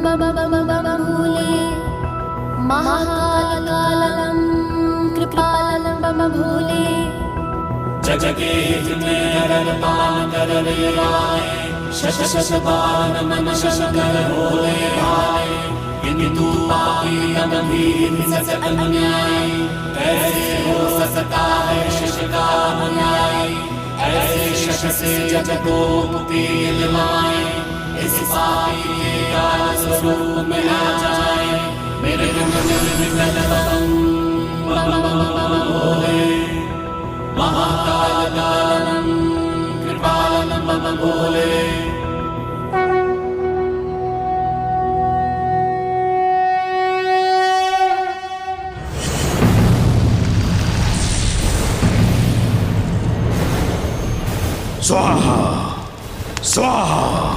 भूले महाकालकालं कृपालं भूले जगदेव में पान कर रे आए शश शश पान मन शंकर भोले भाए किंतु पापी गंभीर सत अन्याय ऐसे हो सकता है शश का न्याय ऐसे शश से जग को मुक्ति दिलाए इस पापी के काल स्वरूप में आ जाए मेरे निर्विघ्नं भोले महाकालकालं कृपालं भोले स्वाहा स्वाहा